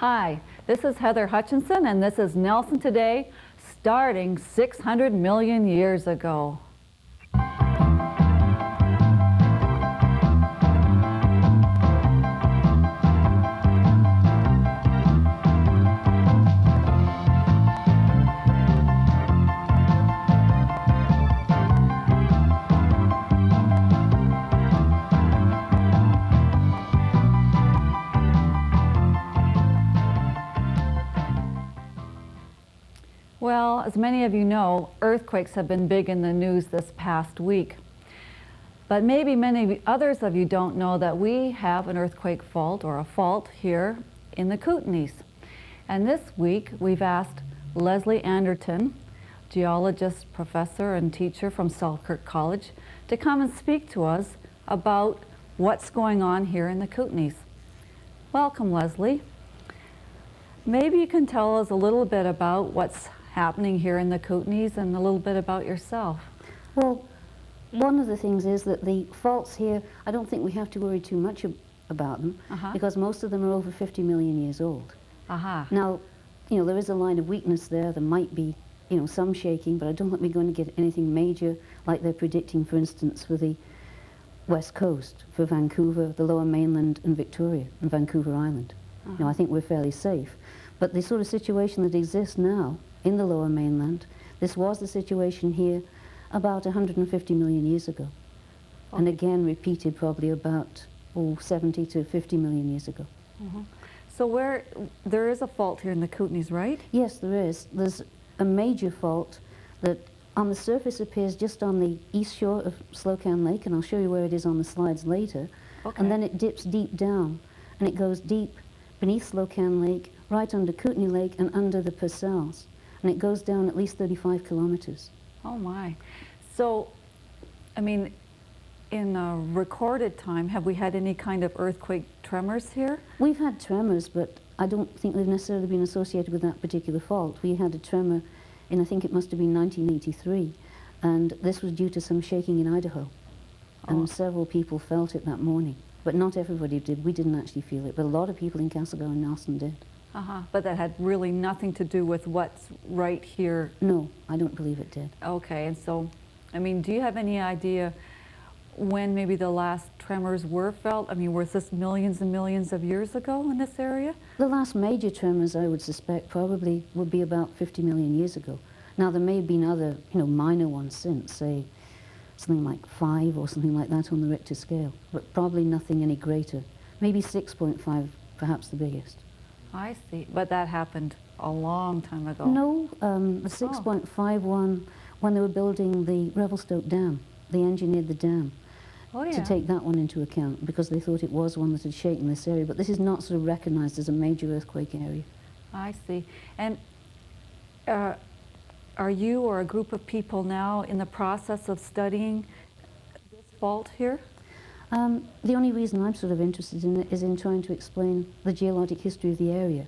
Hi, this is Heather Hutchinson, and this is Nelson Today, starting 600 million years ago. Well, as many of you know, earthquakes have been big in the news this past week. But maybe many others of you don't know that we have an earthquake fault, or a fault, here in the Kootenays. And this week we've asked Leslie Anderton, geologist, professor, and teacher from Selkirk College, to come and speak to us about what's going on here in the Kootenays. Welcome, Leslie. Maybe you can tell us a little bit about what's happening here in the Kootenays and a little bit about yourself. Well, one of the things is that the faults here, I don't think we have to worry too much about them because most of them are over 50 million years old. Now, there is a line of weakness there. There might be, some shaking, but I don't think we're going to get anything major like they're predicting, for instance, for the West Coast, for Vancouver, the Lower Mainland, and Victoria, and Vancouver Island. I think we're fairly safe. But the sort of situation that exists now in the Lower Mainland, this was the situation here about 150 million years ago. And again repeated probably about 70 to 50 million years ago. So there is a fault here in the Kootenays, right? Yes, there is. There's a major fault that on the surface appears just on the east shore of Slocan Lake, and I'll show you where it is on the slides later. And then it dips deep down, and it goes deep beneath Slocan Lake, right under Kootenay Lake and under the Purcells. And it goes down at least 35 kilometers. Oh my. So, I mean, in recorded time, have we had any kind of earthquake tremors here? We've had tremors, but I don't think they've necessarily been associated with that particular fault. We had a tremor in, I think it must have been 1983, and this was due to some shaking in Idaho. And several people felt it that morning, but not everybody did. We didn't actually feel it, but a lot of people in Castlegar and Nelson did. But that had really nothing to do with what's right here? No, I don't believe it did. Okay, and so, I mean, do you have any idea when maybe the last tremors were felt? I mean, was this millions and millions of years ago in this area? The last major tremors, I would suspect, probably would be about 50 million years ago. Now, there may have been other, minor ones since, say, something like 5 or something like that on the Richter scale, but probably nothing any greater. Maybe 6.5, perhaps the biggest. I see, but that happened a long time ago. No, the 6.51, when they were building the Revelstoke Dam, they engineered the dam to take that one into account because they thought it was one that had shaken this area, but this is not sort of recognized as a major earthquake area. I see. And are you or a group of people now in the process of studying this fault here? The only reason I'm sort of interested in it is in trying to explain the geologic history of the area.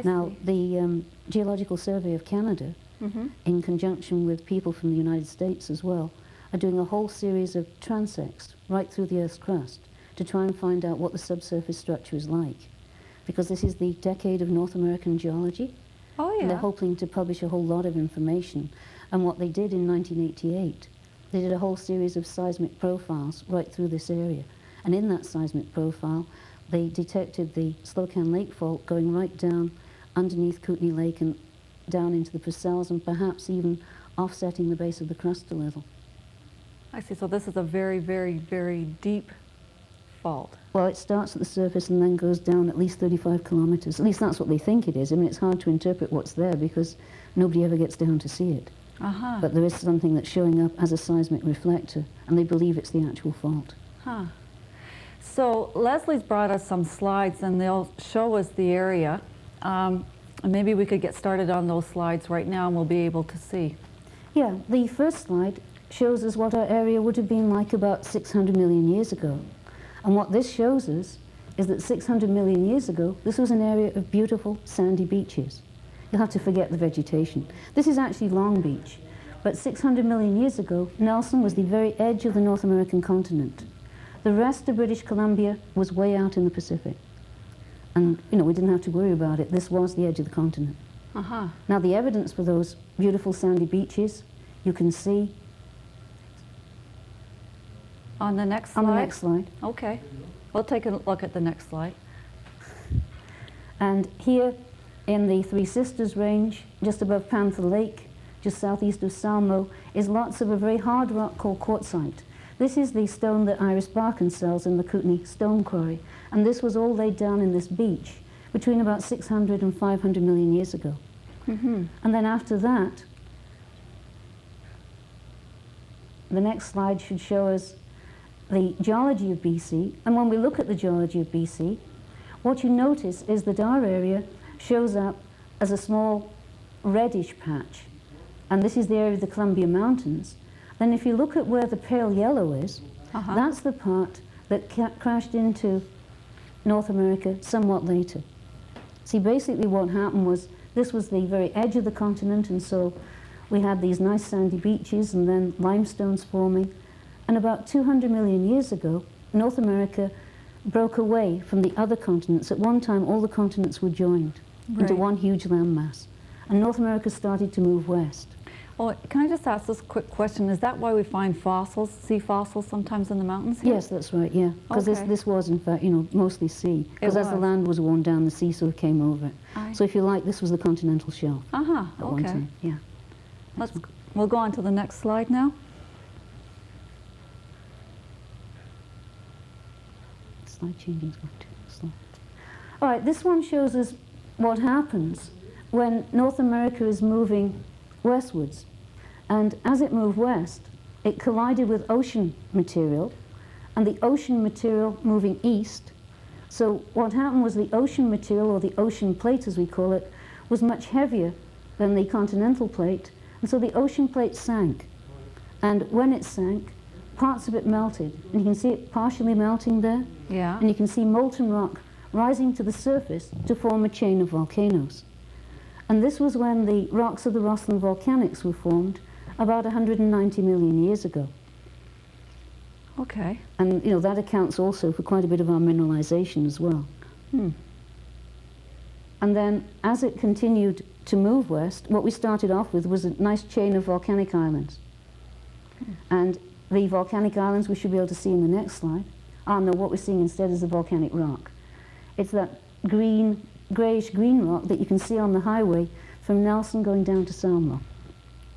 Now, the Geological Survey of Canada, in conjunction with people from the United States as well, are doing a whole series of transects right through the Earth's crust to try and find out what the subsurface structure is like. Because this is the decade of North American geology. And they're hoping to publish a whole lot of information. And what they did in 1988, they did a whole series of seismic profiles right through this area. And in that seismic profile, they detected the Slocan Lake fault going right down underneath Kootenay Lake and down into the Purcells and perhaps even offsetting the base of the crust a little. I see. So this is a very, very, very deep fault. Well, it starts at the surface and then goes down at least 35 kilometers. At least that's what they think it is. I mean, it's hard to interpret what's there because nobody ever gets down to see it. But there is something that's showing up as a seismic reflector, and they believe it's the actual fault. So Leslie's brought us some slides, and they'll show us the area. Maybe we could get started on those slides right now, and we'll be able to see. Yeah, the first slide shows us what our area would have been like about 600 million years ago. And what this shows us is that 600 million years ago, this was an area of beautiful sandy beaches. You'll have to forget the vegetation. This is actually Long Beach, but 600 million years ago, Nelson was the very edge of the North American continent. The rest of British Columbia was way out in the Pacific. And, you know, we didn't have to worry about it. This was the edge of the continent. Uh-huh. Now, the evidence for those beautiful sandy beaches, you can see on the next slide? on the next slide. Okay. We'll take a look at the next slide. And here in the Three Sisters Range, just above Panther Lake, just southeast of Salmo, is lots of a very hard rock called quartzite. This is the stone that Iris Barkan sells in the Kootenay stone quarry. And this was all laid down in this beach between about 600 and 500 million years ago. Mm-hmm. And then after that, the next slide should show us the geology of BC. And when we look at the geology of BC, what you notice is that our area shows up as a small reddish patch. And this is the area of the Columbia Mountains. Then if you look at where the pale yellow is, that's the part that crashed into North America somewhat later. See, basically what happened was this was the very edge of the continent, and so we had these nice sandy beaches and then limestones forming. And about 200 million years ago, North America broke away from the other continents. At one time, all the continents were joined into one huge landmass. And North America started to move west. Oh, can I just ask this quick question? Is that why we find fossils, sea fossils sometimes in the mountains here? Yes, that's right, yeah. Because Okay. this was, in fact, you know, mostly sea. Because as the land was worn down, the sea sort of came over it. So if you like, this was the continental shelf at one time. Yeah. We'll go on to the next slide now. Slide changing is going too slow. All right, this one shows us what happens when North America is moving westwards. And as it moved west, it collided with ocean material, and the ocean material moving east. So what happened was the ocean material, or the ocean plate as we call it, was much heavier than the continental plate, and so the ocean plate sank. And when it sank, parts of it melted. And you can see it partially melting there. Yeah. And you can see molten rock rising to the surface to form a chain of volcanoes. And this was when the rocks of the Rossland volcanics were formed about 190 million years ago. Okay. And, you know, that accounts also for quite a bit of our mineralization as well. Hmm. And then as it continued to move west, what we started off with was a nice chain of volcanic islands. And the volcanic islands we should be able to see in the next slide. Oh no, what we're seeing instead is the volcanic rock. It's that green, greyish-green rock that you can see on the highway from Nelson going down to Salmo.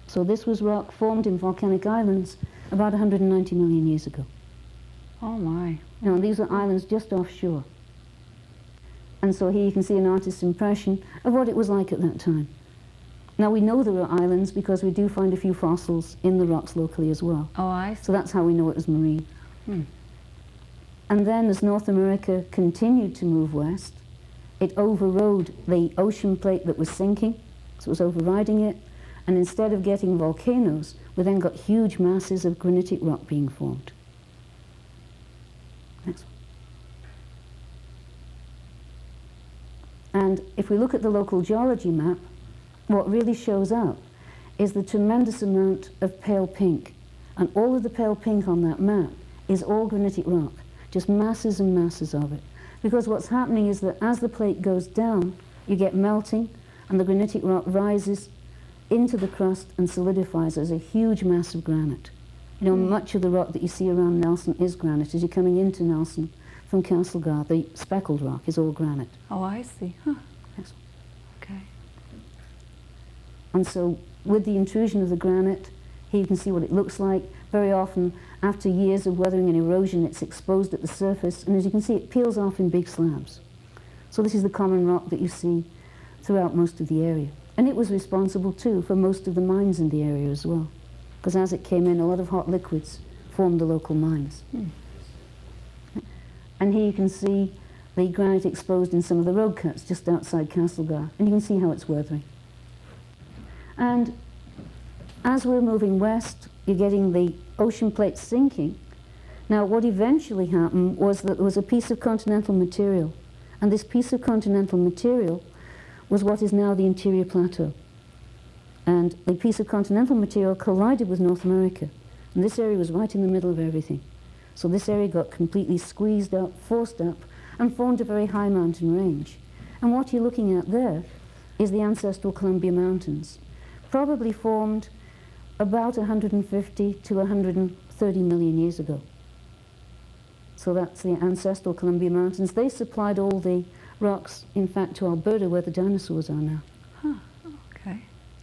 So this was rock formed in volcanic islands about 190 million years ago. Oh my. You know, these are islands just offshore. And so here you can see an artist's impression of what it was like at that time. Now we know there are islands because we do find a few fossils in the rocks locally as well. Oh, I see. So that's how we know it was marine. Hmm. And then as North America continued to move west, it overrode the ocean plate that was sinking, so it was overriding it, and instead of getting volcanoes, we then got huge masses of granitic rock being formed. Next one. And if we look at the local geology map, what really shows up is the tremendous amount of pale pink. And all of the pale pink on that map is all granitic rock, just masses and masses of it. Because what's happening is that as the plate goes down, you get melting, and the granitic rock rises into the crust and solidifies as a huge mass of granite. You know, much of the rock that you see around Nelson is granite. As you're coming into Nelson from Castlegar, the speckled rock is all granite. Oh, I see. Huh. Yes. Okay. And so with the intrusion of the granite, here you can see what it looks like. Very often, after years of weathering and erosion, it's exposed at the surface, and as you can see, it peels off in big slabs. So this is the common rock that you see throughout most of the area. And it was responsible, too, for most of the mines in the area as well, because as it came in, a lot of hot liquids formed the local mines. And here you can see the granite exposed in some of the road cuts just outside Castlegar, and you can see how it's weathering. And as we're moving west, you're getting the ocean plate sinking. Now, what eventually happened was that there was a piece of continental material, and this piece of continental material was what is now the interior plateau. And the piece of continental material collided with North America, and this area was right in the middle of everything. So this area got completely squeezed up, forced up, and formed a very high mountain range. And what you're looking at there is the ancestral Columbia Mountains, probably formed about 150 to 130 million years ago. So that's the ancestral Columbia Mountains. They supplied all the rocks, in fact, to Alberta, where the dinosaurs are now. Huh, okay.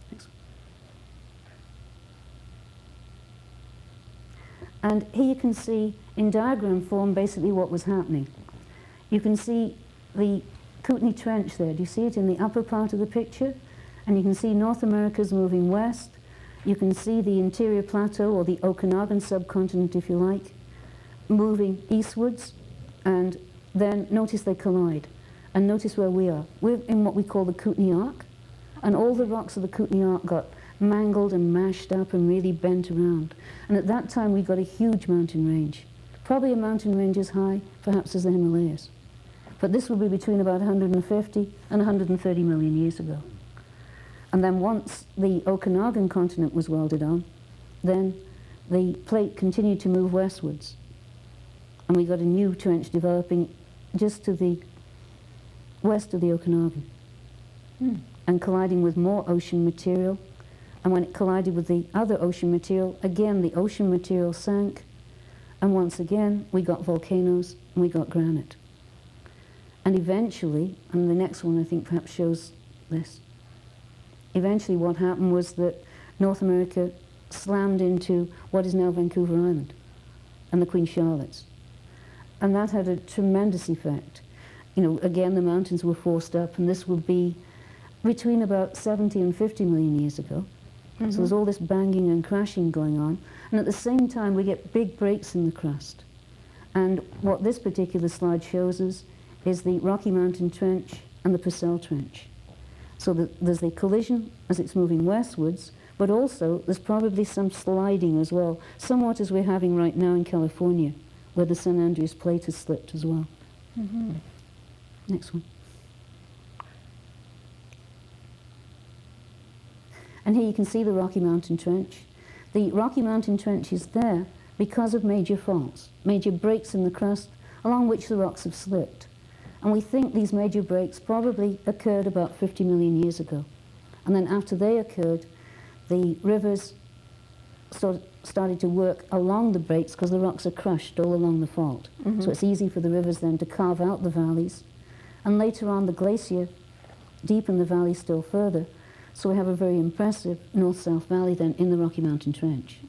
Thanks. And here you can see in diagram form basically what was happening. You can see the Kootenay Trench there. Do you see it in the upper part of the picture? And you can see North America's moving west. You can see the interior plateau, or the Okanagan subcontinent, if you like, moving eastwards. And then notice they collide. And notice where we are. We're in what we call the Kootenay Arc. And all the rocks of the Kootenay Arc got mangled and mashed up and really bent around. And at that time we got a huge mountain range. Probably a mountain range as high, perhaps, as the Himalayas. But this would be between about 150 and 130 million years ago. And then once the Okanagan continent was welded on, then the plate continued to move westwards. And we got a new trench developing just to the west of the Okanagan, and colliding with more ocean material. And when it collided with the other ocean material, again the ocean material sank, and once again we got volcanoes and we got granite. And eventually, and the next one I think perhaps shows this, eventually what happened was that North America slammed into what is now Vancouver Island and the Queen Charlottes. And that had a tremendous effect. You know, again, the mountains were forced up, and this would be between about 70 and 50 million years ago. So there's all this banging and crashing going on, and at the same time we get big breaks in the crust. And what this particular slide shows us is the Rocky Mountain Trench and the Purcell Trench. So there's the collision as it's moving westwards, but also there's probably some sliding as well, somewhat as we're having right now in California, where the San Andreas Plate has slipped as well. Next one. And here you can see the Rocky Mountain Trench. The Rocky Mountain Trench is there because of major faults, major breaks in the crust along which the rocks have slipped. And we think these major breaks probably occurred about 50 million years ago. And then after they occurred, the rivers started to work along the breaks because the rocks are crushed all along the fault. So it's easy for the rivers then to carve out the valleys. And later on, the glacier deepened the valley still further. So we have a very impressive north-south valley then in the Rocky Mountain Trench.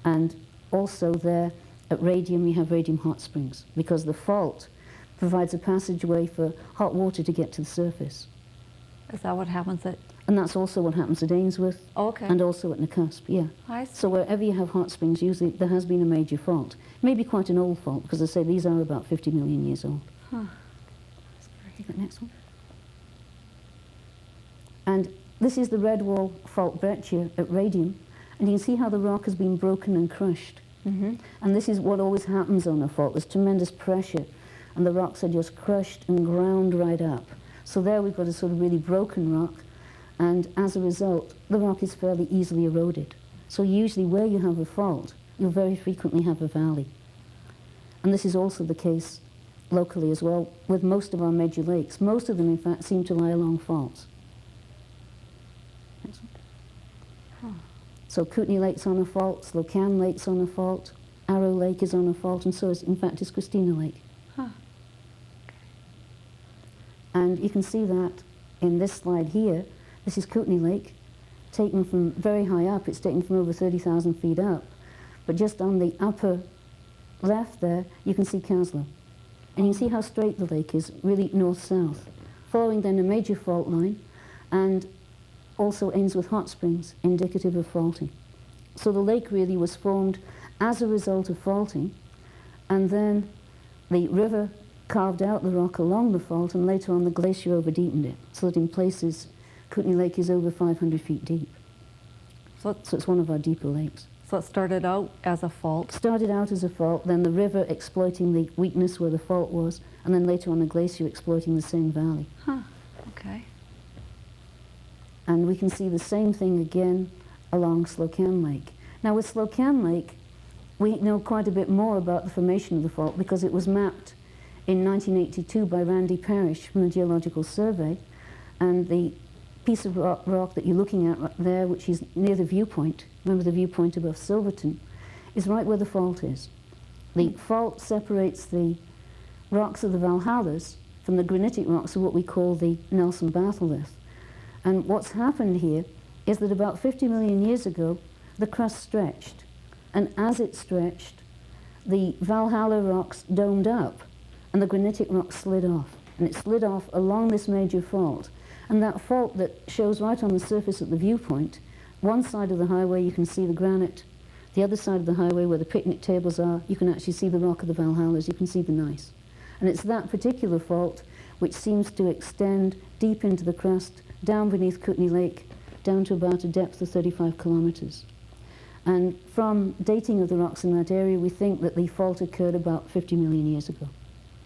And also there at Radium, we have Radium Hot Springs, because the fault provides a passageway for hot water to get to the surface. Is that what happens at? And that's also what happens at Ainsworth, and also at Nakusp, yeah. I see. So wherever you have hot springs, usually there has been a major fault. Maybe quite an old fault, because I say these are about 50 million years old. Take that next one. And this is the Red Wall Fault breccia at Radium, and you can see how the rock has been broken and crushed. And this is what always happens on a fault. There's tremendous pressure, and the rocks are just crushed and ground right up. So there we've got a sort of really broken rock, and as a result, the rock is fairly easily eroded. So usually where you have a fault, you'll very frequently have a valley. And this is also the case locally as well with most of our major lakes. Most of them, in fact, seem to lie along faults. Next one. So Kootenay Lake's on a fault, Slocan Lake's on a fault, Arrow Lake is on a fault, and so is, in fact, is Christina Lake. And you can see that in this slide here. This is Kootenay Lake, taken from very high up. It's taken from over 30,000 feet up. But just on the upper left there, you can see Caslow. And you can see how straight the lake is, really north-south, following then a major fault line, and also ends with hot springs, indicative of faulting. So the lake really was formed as a result of faulting, and then the river carved out the rock along the fault, and later on the glacier over-deepened it, so that in places Kootenay Lake is over 500 feet deep. So it's one of our deeper lakes. So it started out as a fault? Started out as a fault, then the river exploiting the weakness where the fault was, and then later on the glacier exploiting the same valley. Okay. And we can see the same thing again along Slocan Lake. Now with Slocan Lake, we know quite a bit more about the formation of the fault because it was mapped in 1982 by Randy Parrish from the Geological Survey, and the piece of rock that you're looking at right there, which is near the viewpoint, remember the viewpoint above Silverton, is right where the fault is. The fault separates the rocks of the Valhallas from the granitic rocks of what we call the Nelson batholith. And what's happened here is that about 50 million years ago, the crust stretched. And as it stretched, the Valhalla rocks domed up, and the granitic rocks slid off. And it slid off along this major fault. And that fault that shows right on the surface at the viewpoint, one side of the highway you can see the granite, the other side of the highway where the picnic tables are, you can actually see the rock of the Valhallas, you can see the gneiss. And it's that particular fault which seems to extend deep into the crust, down beneath Kootenay Lake, down to about a depth of 35 kilometers. And from dating of the rocks in that area, we think that the fault occurred about 50 million years ago.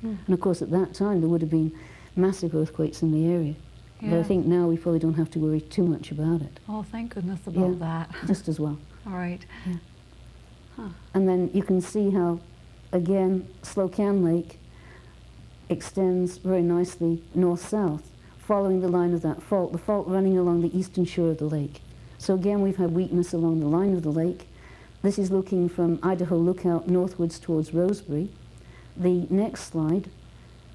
And of course, at that time, there would have been massive earthquakes in the area. Yeah. But I think now we probably don't have to worry too much about it. Oh, thank goodness about that. Just as well. All right. Yeah. Huh. And then you can see how, again, Slocan Lake extends very nicely north-south, following the line of that fault, the fault running along the eastern shore of the lake. So again, we've had weakness along the line of the lake. This is looking from Idaho Lookout northwards towards Rosebery. The next slide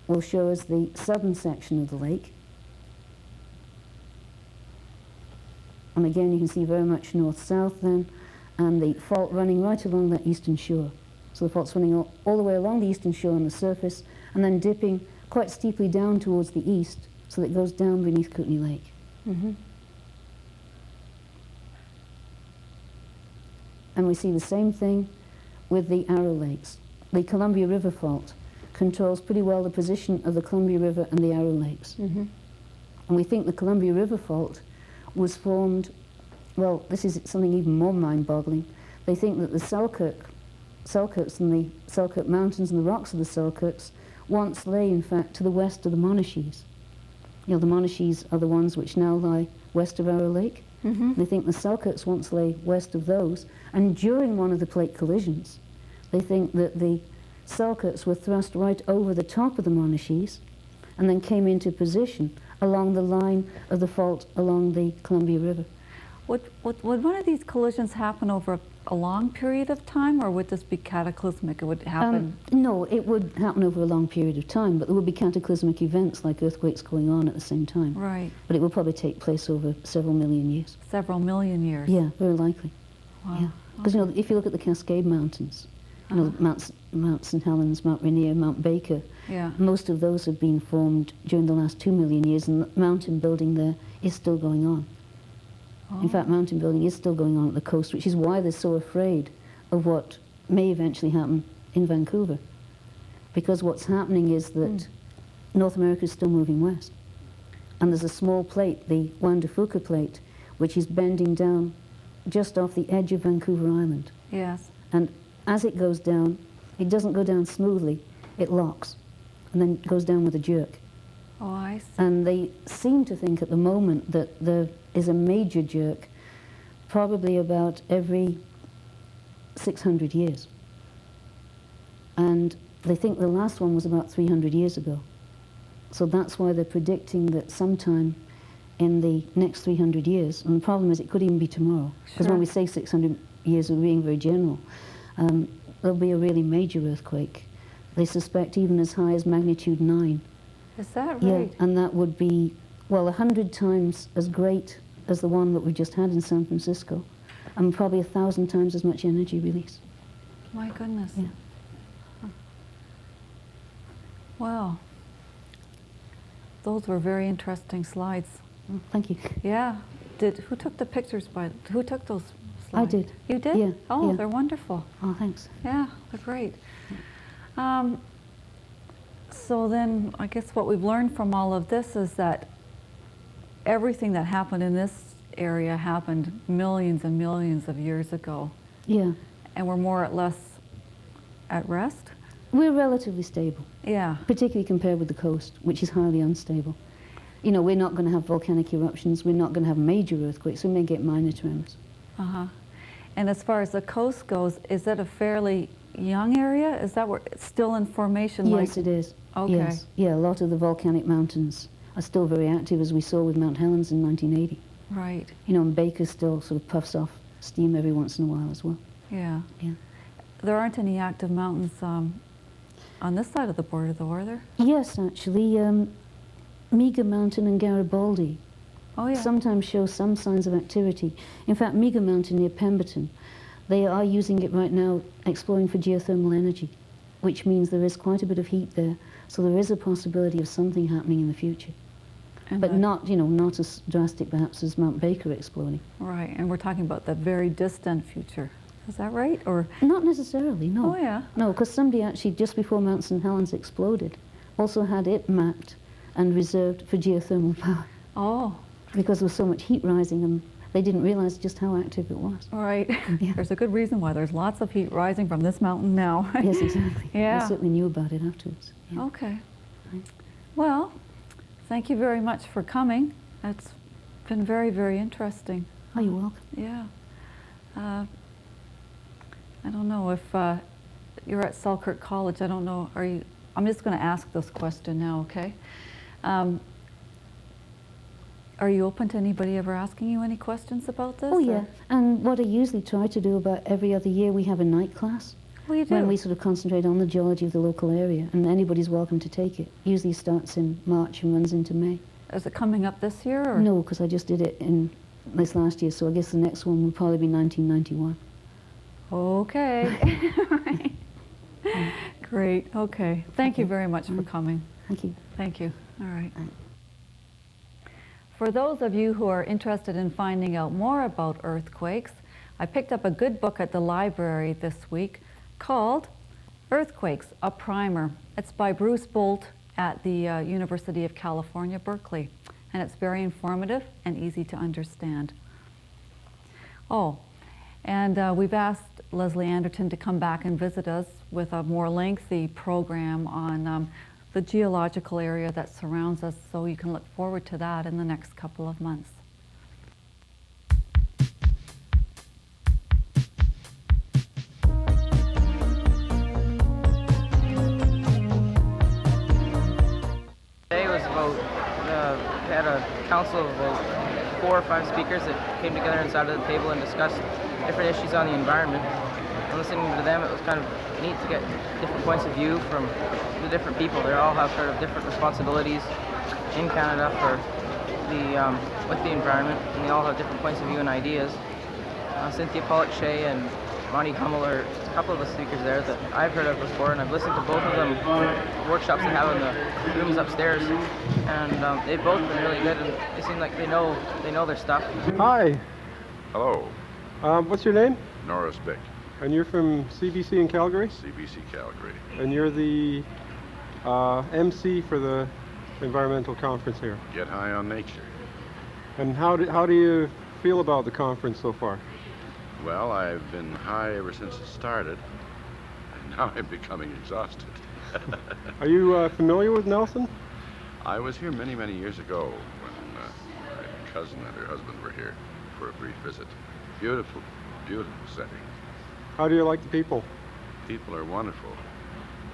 will show us the southern section of the lake. And again, you can see very much north-south then, and the fault running right along that eastern shore. So the fault's running all the way along the eastern shore on the surface, and then dipping quite steeply down towards the east, so that it goes down beneath Kootenay Lake. And we see the same thing with the Arrow Lakes. The Columbia River Fault controls pretty well the position of the Columbia River and the Arrow Lakes. And we think the Columbia River Fault was formed, well, this is something even more mind-boggling. They think that the Selkirks and the Selkirk Mountains and the rocks of the Selkirks once lay, in fact, to the west of the Monashees. You know, the Monashees are the ones which now lie west of Arrow Lake. They think the Selkirks once lay west of those, and during one of the plate collisions, they think that the Selkirks were thrust right over the top of the Monashees and then came into position along the line of the fault along the Columbia River. Would one of these collisions happen over a long period of time, or would this be cataclysmic? It would happen? No, it would happen over a long period of time, but there would be cataclysmic events like earthquakes going on at the same time. Right. But it will probably take place over several million years. Several million years? Yeah, very likely. Wow. Yeah. Because, you know, if you look at the Cascade Mountains, you know, Mount St. Helens, Mount Rainier, Mount Baker, most of those have been formed during the last 2 million years, and the mountain building there is still going on. In fact, mountain building is still going on at the coast, which is why they're so afraid of what may eventually happen in Vancouver. Because what's happening is that North America is still moving west. And there's a small plate, the Juan de Fuca plate, which is bending down just off the edge of Vancouver Island. Yes. And as it goes down, it doesn't go down smoothly, it locks, and then goes down with a jerk. Oh, I see. And they seem to think at the moment that there is a major jerk probably about every 600 years. And they think the last one was about 300 years ago. So that's why they're predicting that sometime in the next 300 years, and the problem is it could even be tomorrow, because when we say 600 years, we're being very general, there'll be a really major earthquake. They suspect even as high as magnitude 9. Is that right? Yeah, and that would be, well, 100 times as great as the one that we just had in San Francisco, and probably 1,000 times as much energy release. My goodness. Yeah. Huh. Wow. Those were very interesting slides. Oh, thank you. Yeah. Who took the pictures who took those slides? I did. You did? Yeah. Oh, yeah. They're wonderful. Oh, thanks. Yeah, they're great. So then I guess what we've learned from all of this is that everything that happened in this area happened millions and millions of years ago. Yeah. And we're more or less at rest? We're relatively stable. Yeah. Particularly compared with the coast, which is highly unstable. You know, we're not going to have volcanic eruptions, we're not going to have major earthquakes, we may get minor tremors. And as far as the coast goes, is it a fairly young area? Is that where it's still in formation? Yes, it is. Okay. Yes. Yeah, a lot of the volcanic mountains are still very active, as we saw with Mount Helens in 1980. Right. You know, and Baker still sort of puffs off steam every once in a while as well. Yeah. Yeah. There aren't any active mountains on this side of the border, though, are there? Yes, actually. Meager Mountain and Garibaldi sometimes show some signs of activity. In fact, Meager Mountain near Pemberton, they are using it right now, exploring for geothermal energy, which means there is quite a bit of heat there. So there is a possibility of something happening in the future. But not, you know, not as drastic perhaps as Mount Baker exploding. Right, and we're talking about the very distant future. Is that right? Or not necessarily, no. Oh, yeah. No, because somebody actually, just before Mount St. Helens exploded, also had it mapped and reserved for geothermal power. Oh. Because there was so much heat rising and they didn't realize just how active it was. Right. Yeah. There's a good reason why there's lots of heat rising from this mountain now. Yes, exactly. Yeah. I certainly knew about it afterwards. Yeah. Okay. Well, thank you very much for coming. It's been very, very interesting. Oh, you're welcome. Yeah. I don't know if you're at Selkirk College. I don't know. Are you? I'm just going to ask this question now, okay? Are you open to anybody ever asking you any questions about this? Oh, yeah. And what I usually try to do about every other year, we have a night class. Oh, you do? When we sort of concentrate on the geology of the local area, and anybody's welcome to take it. Usually starts in March and runs into May. Is it coming up this year? Or? No, because I just did it in this last year, so I guess the next one will probably be 1991. Okay. Great. Okay. Thank you very much for coming. Thank you. Thank you. All right. For those of you who are interested in finding out more about earthquakes, I picked up a good book at the library this week called Earthquakes, a Primer. It's by Bruce Bolt at the University of California, Berkeley, and it's very informative and easy to understand. Oh, and we've asked Leslie Anderton to come back and visit us with a more lengthy program on the geological area that surrounds us, so you can look forward to that in the next couple of months. Today was about, we had a council of about 4 or 5 speakers that came together inside of the table and discussed different issues on the environment. And listening to them, it was kind of neat to get different points of view from the different people. They all have sort of different responsibilities in Canada for the with the environment, and they all have different points of view and ideas. Cynthia Pollock-Shea and Monty Hummel are a couple of the speakers there that I've heard of before, and I've listened to both of them workshops they have in the rooms upstairs, and they've both been really good, and they seem like they know their stuff. Hi. Hello, What's your name? Norris Bick, And you're from CBC in Calgary? CBC Calgary. And you're the MC for the environmental conference here. Get high on nature. And how do you feel about the conference so far? Well, I've been high ever since it started, and now I'm becoming exhausted. Are you familiar with Nelson? I was here many, many years ago when my cousin and her husband were here for a brief visit. Beautiful, beautiful setting. How do you like the people? People are wonderful.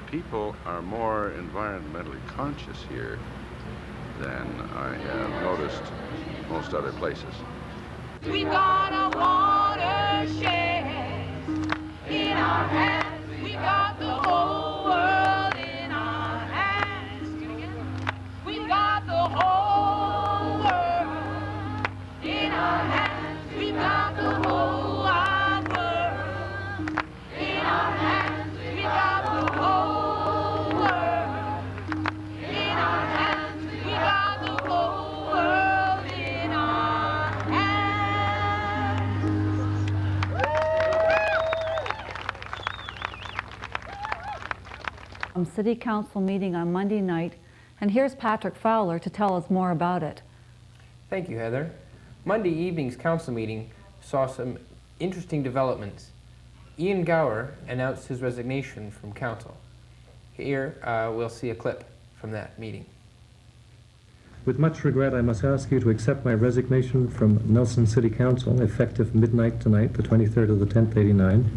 People are more environmentally conscious here than I have noticed most other places. We got a watershed in our hands. We got the whole world in our hands. We got the whole world in our hands. We got the whole wide world in our hands. We got the whole world in our hands. We got the whole world in our hands. City Council meeting on Monday night, and here's Patrick Fowler to tell us more about it. Thank you, Heather. Monday evening's council meeting saw some interesting developments. Ean Gower announced his resignation from council. Here we'll see a clip from that meeting. With much regret, I must ask you to accept my resignation from Nelson City Council, effective midnight tonight, the 23rd of the 10th, '89.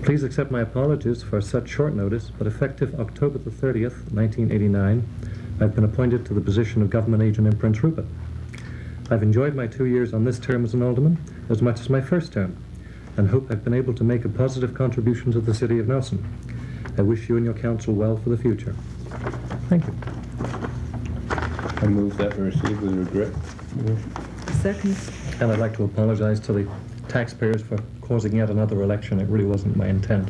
Please accept my apologies for such short notice, but effective October the 30th, 1989, I've been appointed to the position of government agent in Prince Rupert. I've enjoyed my 2 years on this term as an alderman as much as my first term, and hope I've been able to make a positive contribution to the city of Nelson. I wish you and your council well for the future. Thank you. I move that we receive with regret. Second. And I'd like to apologize to the taxpayers for causing yet another election. It really wasn't my intent.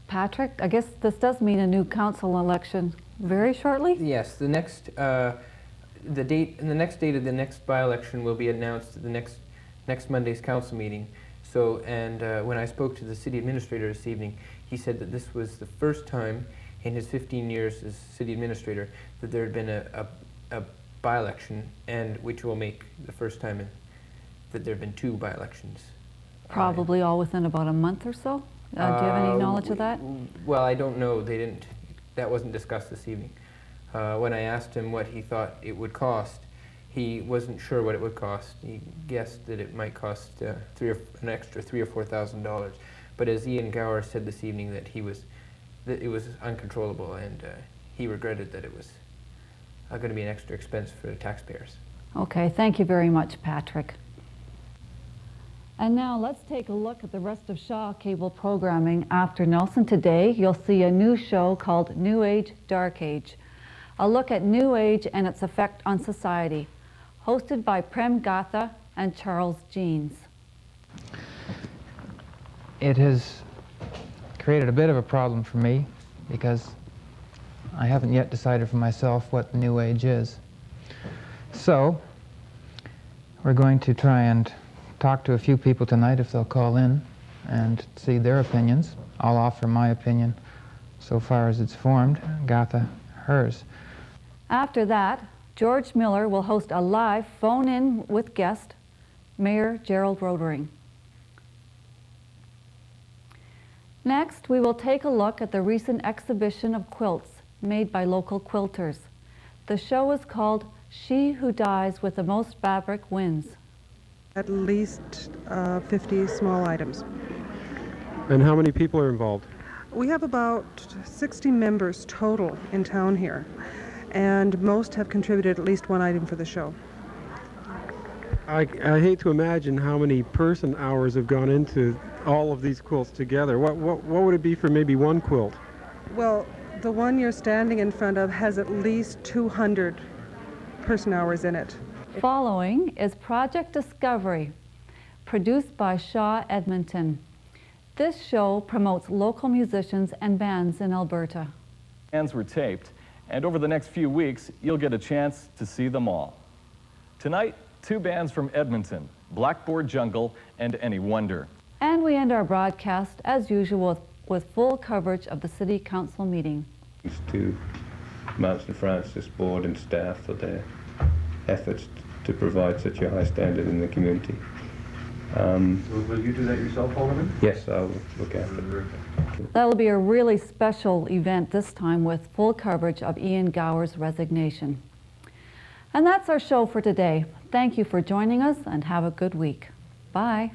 Patrick, I guess this does mean a new council election very shortly? Yes, the next date of the next by-election will be announced at the next Monday's council meeting. So, and when I spoke to the city administrator this evening, he said that this was the first time in his 15 years as city administrator that there had been a by-election, and which will make the first time that there have been 2 by-elections. Probably all within about a month or so? Do you have any knowledge of that? Well, I don't know. They didn't. That wasn't discussed this evening. When I asked him what he thought it would cost, he wasn't sure what it would cost. He guessed that it might cost an extra $3,000 or $4,000. But as Ean Gower said this evening, that it was uncontrollable, and he regretted that it was going to be an extra expense for the taxpayers. Okay, thank you very much, Patrick. And now let's take a look at the rest of Shaw Cable programming after Nelson. Today, you'll see a new show called New Age, Dark Age. A look at New Age and its effect on society. Hosted by Prem Gatha and Charles Jeans. It has created a bit of a problem for me because I haven't yet decided for myself what the New Age is. So, we're going to try and talk to a few people tonight if they'll call in and see their opinions. I'll offer my opinion so far as it's formed, Gatha hers. After that, George Miller will host a live phone-in with guest, Mayor Gerald Rodering. Next, we will take a look at the recent exhibition of quilts made by local quilters. The show is called She Who Dies with the Most Fabric Wins. At least 50 small items. And how many people are involved? We have about 60 members total in town here, and most have contributed at least 1 item for the show. I hate to imagine how many person hours have gone into all of these quilts together. What would it be for maybe 1 quilt? Well, the one you're standing in front of has at least 200 person hours in it. Following is Project Discovery, produced by Shaw Edmonton. This show promotes local musicians and bands in Alberta. Bands were taped, and over the next few weeks, you'll get a chance to see them all. Tonight, 2 bands from Edmonton, Blackboard Jungle and Any Wonder. And we end our broadcast, as usual, with full coverage of the City Council meeting. Thanks to Mount Francis board and staff for their efforts to provide such a high standard in the community. Will you do that yourself, Alderman? Yes, I'll look after it. That'll be a really special event this time with full coverage of Ean Gower's resignation. And that's our show for today. Thank you for joining us and have a good week. Bye.